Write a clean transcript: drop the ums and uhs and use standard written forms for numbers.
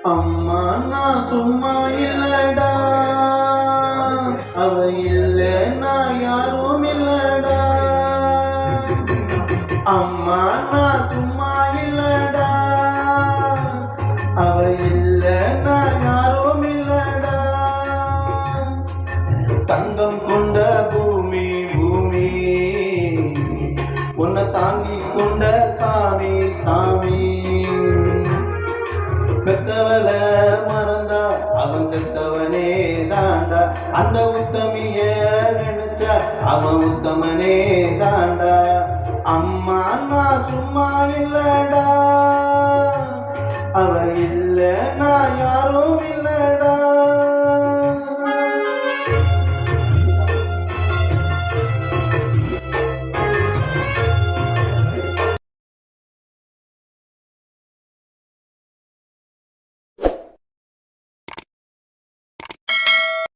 அம்மா நான் சும்மா இல்லடா, அவ இல்ல நான் யாரும் இல்லடா. அம்மா நான் சும்மா இல்லடா, அவ இல்ல நான் யாரும் இல்லடா. தங்கம் கொண்ட பூமி பூமி, உன்னை தாங்கி கொண்ட சாமி சாமி. பெத்தவள மறந்தா அவன் செத்தவனே தாண்டா, அந்த உத்தமிய நினைச்சா அவன் உத்தமனே தாண்டா. அம்மா நான் சும்மா இல்லடா,